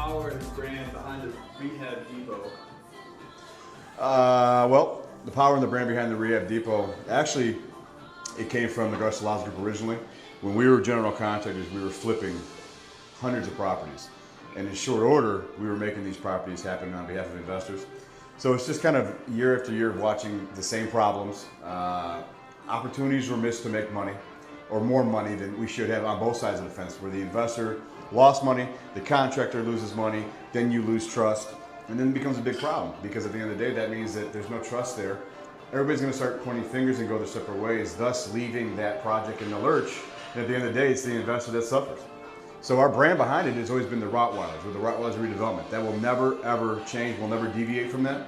power and brand behind the Rehab Depot? Well, the power and the brand behind the Rehab Depot, actually, it came from the Garcilaso Group originally. When we were general contractors, we were flipping hundreds of properties. And in short order, we were making these properties happen on behalf of investors. So it's just kind of year after year of watching the same problems. Opportunities were missed to make money, or more money than we should have on both sides of the fence, where the investor lost money, the contractor loses money, then you lose trust, and then it becomes a big problem, because at the end of the day, that means that there's no trust there. Everybody's gonna start pointing fingers and go their separate ways, thus leaving that project in the lurch, and at the end of the day, it's the investor that suffers. So our brand behind it has always been the Rottweilers, or the Rottweilers redevelopment. That will never, ever change, we'll never deviate from that.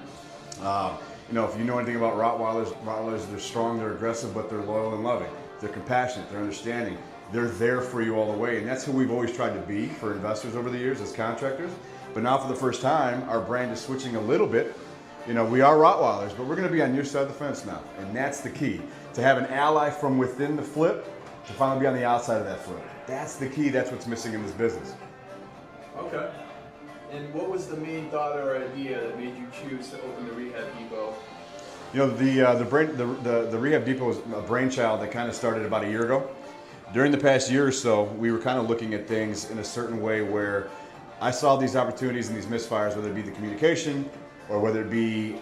You know, if you know anything about Rottweilers, they're strong, they're aggressive, but they're loyal and loving. They're compassionate, they're understanding. They're there for you all the way, and that's who we've always tried to be for investors over the years as contractors. But now for the first time, our brand is switching a little bit. You know, we are Rottweilers, but we're gonna be on your side of the fence now. And that's the key, to have an ally from within the flip, to finally be on the outside of that flip. That's the key, that's what's missing in this business. Okay. And what was the main thought or idea that made you choose to open the Rehab Depot? You know, the Rehab Depot was a brainchild that kind of started about a year ago. During the past year or so, we were kind of looking at things in a certain way where I saw these opportunities and these misfires, whether it be the communication or whether it be,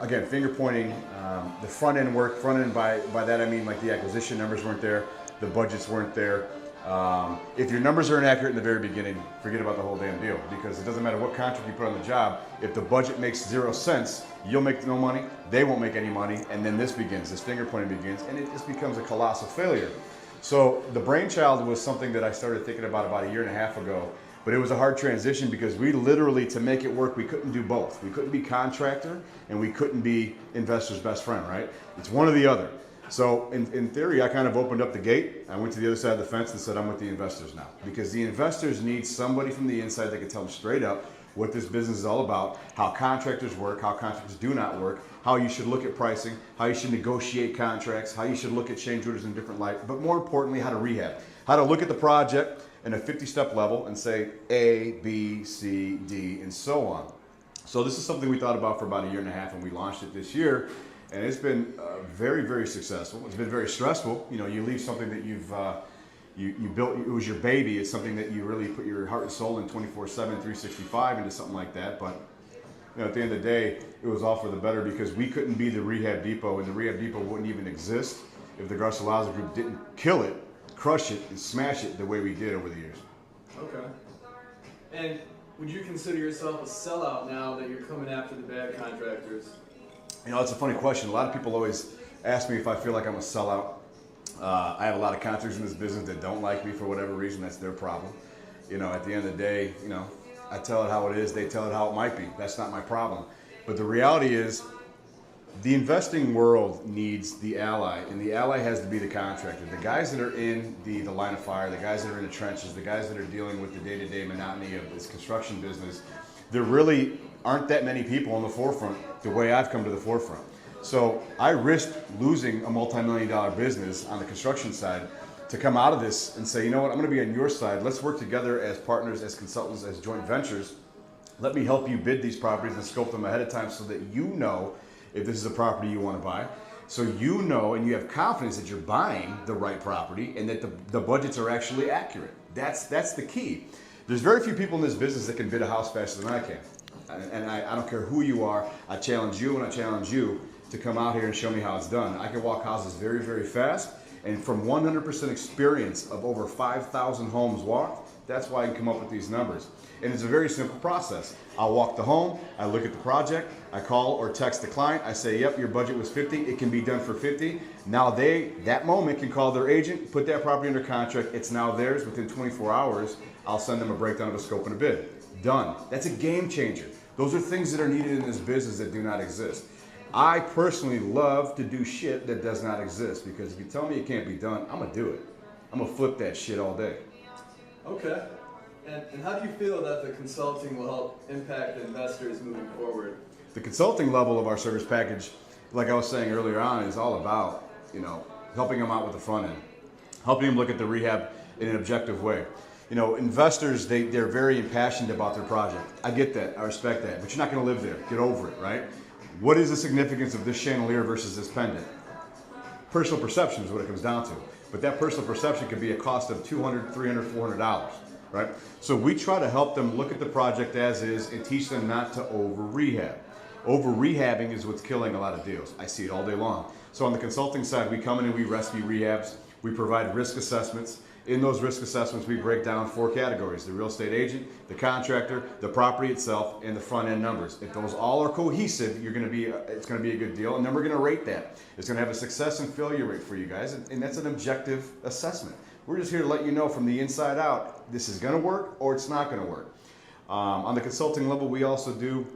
again, finger pointing, the front end work. Front end, by that I mean like the acquisition numbers weren't there, the budgets weren't there. If your numbers are inaccurate in the very beginning, forget about the whole damn deal, because it doesn't matter what contract you put on the job. If the budget makes 0 cents, you'll make no money, they won't make any money, and then this finger pointing begins, and it just becomes a colossal failure. So the brainchild was something that I started thinking about a year and a half ago, but it was a hard transition because we literally, to make it work, we couldn't do both. We couldn't be contractor and we couldn't be investor's best friend, right? It's one or the other. So in theory, I kind of opened up the gate. I went to the other side of the fence and said, I'm with the investors now. Because the investors need somebody from the inside that can tell them straight up what this business is all about, how contractors work, how contractors do not work, how you should look at pricing, how you should negotiate contracts, how you should look at change orders in different light, but more importantly, how to rehab. How to look at the project in a 50-step level and say A, B, C, D, and so on. So this is something we thought about for about a year and a half, and we launched it this year. And it's been very, very successful. It's been very stressful. You know, you leave something that you built, it was your baby. It's something that you really put your heart and soul in 24/7, 365 into something like that. But you know, at the end of the day, it was all for the better, because we couldn't be the Rehab Depot, and the Rehab Depot wouldn't even exist if the Garcilaso Group didn't kill it, crush it, and smash it the way we did over the years. Okay. And would you consider yourself a sellout now that you're coming after the bad contractors? You know, it's a funny question. A lot of people always ask me if I feel like I'm a sellout. I have a lot of contractors in this business that don't like me for whatever reason. That's their problem. You know, at the end of the day, you know, I tell it how it is. They tell it how it might be. That's not my problem. But the reality is, the investing world needs the ally, and the ally has to be the contractor. The guys that are in the line of fire, the guys that are in the trenches, the guys that are dealing with the day-to-day monotony of this construction business, there really aren't that many people on the forefront the way I've come to the forefront. So I risked losing a multi-million-dollar business on the construction side to come out of this and say, you know what, I'm gonna be on your side. Let's work together as partners, as consultants, as joint ventures. Let me help you bid these properties and scope them ahead of time so that you know if this is a property you wanna buy. So you know and you have confidence that you're buying the right property and that the budgets are actually accurate. That's the key. There's very few people in this business that can bid a house faster than I can. And I don't care who you are, I challenge you and I challenge you to come out here and show me how it's done. I can walk houses very, very fast, and from 100% experience of over 5,000 homes walked, that's why I can come up with these numbers. And it's a very simple process. I'll walk the home, I look at the project, I call or text the client, I say, yep, your budget was 50, it can be done for 50. Now they, that moment, can call their agent, put that property under contract, it's now theirs. Within 24 hours, I'll send them a breakdown of a scope and a bid. Done. That's a game changer. Those are things that are needed in this business that do not exist. I personally love to do shit that does not exist, because if you tell me it can't be done, I'm gonna do it. I'm gonna flip that shit all day. Okay. And how do you feel that the consulting will help impact investors moving forward? The consulting level of our service package, like I was saying earlier on, is all about, you know, helping them out with the front end, helping them look at the rehab in an objective way. You know, investors, they're very impassioned about their project. I get that, I respect that, but you're not gonna live there. Get over it, right? What is the significance of this chandelier versus this pendant? Personal perception is what it comes down to. But that personal perception could be a cost of $200, $300, $400, right? So we try to help them look at the project as is and teach them not to over rehab. Over rehabbing is what's killing a lot of deals. I see it all day long. So on the consulting side, we come in and we rescue rehabs. We provide risk assessments. In those risk assessments, we break down 4 categories: the real estate agent, the contractor, the property itself, and the front end numbers. If those all are cohesive, it's going to be a good deal, and then we're going to rate that. It's going to have a success and failure rate for you guys, and that's an objective assessment. We're just here to let you know from the inside out, this is going to work or it's not going to work. On the consulting level, we also do,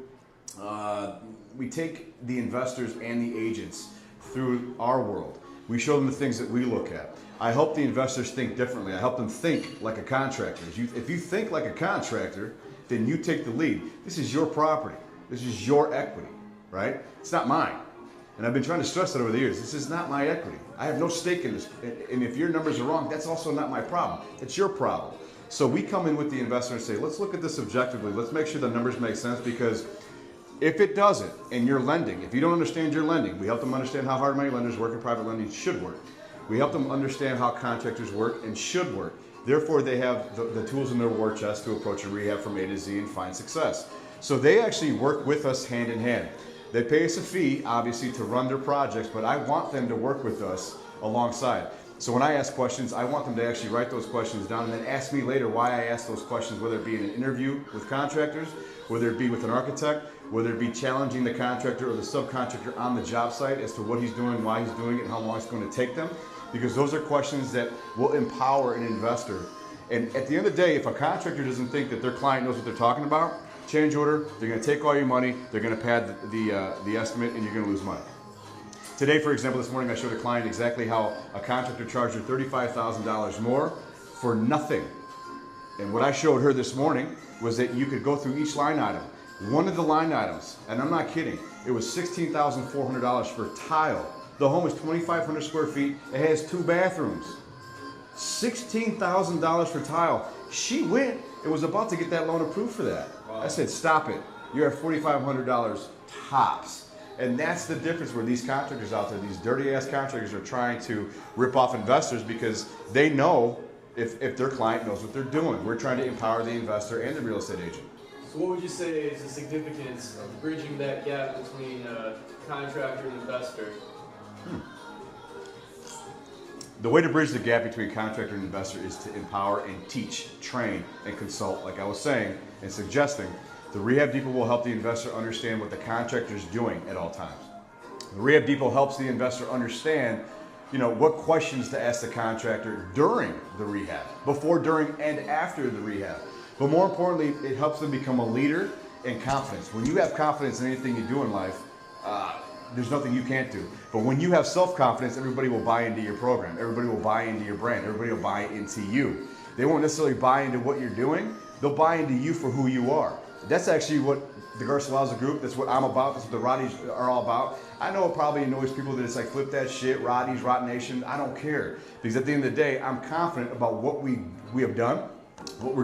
we take the investors and the agents through our world. We show them the things that we look at. I help the investors think differently. I help them think like a contractor. If you think like a contractor, then you take the lead. This is your property. This is your equity, right? It's not mine. And I've been trying to stress that over the years. This is not my equity. I have no stake in this. And if your numbers are wrong, that's also not my problem. It's your problem. So we come in with the investor and say, let's look at this objectively. Let's make sure the numbers make sense, because if it doesn't, and you're lending, if you don't understand your lending, we help them understand how hard money lenders work and private lending should work. We help them understand how contractors work and should work. Therefore, they have the tools in their war chest to approach a rehab from A to Z and find success. So they actually work with us hand in hand. They pay us a fee, obviously, to run their projects, but I want them to work with us alongside. So when I ask questions, I want them to actually write those questions down and then ask me later why I ask those questions, whether it be in an interview with contractors, whether it be with an architect, whether it be challenging the contractor or the subcontractor on the job site as to what he's doing, why he's doing it, and how long it's going to take them. Because those are questions that will empower an investor. And at the end of the day, if a contractor doesn't think that their client knows what they're talking about, change order, they're going to take all your money, they're going to pad the estimate, and you're going to lose money. Today, for example, this morning I showed a client exactly how a contractor charged her $35,000 more for nothing. And what I showed her this morning was that you could go through each line item. One of the line items, and I'm not kidding, it was $16,400 for tile. The home is 2,500 square feet. It has 2 bathrooms. $16,000 for tile. She went and was about to get that loan approved for that. Wow. I said, stop it. You're at $4,500 tops. And that's the difference where these contractors out there, these dirty ass contractors, are trying to rip off investors because they know if their client knows what they're doing. We're trying to empower the investor and the real estate agent. So what would you say is the significance of bridging that gap between contractor and investor? The way to bridge the gap between contractor and investor is to empower and teach, train, and consult, like I was saying and suggesting. The Rehab Depot will help the investor understand what the contractor is doing at all times. The Rehab Depot helps the investor understand, what questions to ask the contractor during the rehab, before, during, and after the rehab. But more importantly, it helps them become a leader and confidence. When you have confidence in anything you do in life, there's nothing you can't do. But when you have self-confidence, everybody will buy into your program. Everybody will buy into your brand. Everybody will buy into you. They won't necessarily buy into what you're doing. They'll buy into you for who you are. That's actually what the Garcilaso group, that's what I'm about, that's what the Roddies are all about. I know it probably annoys people that it's like, flip that shit, Roddies, Rot Nation. I don't care. Because at the end of the day, I'm confident about what we have done, what we're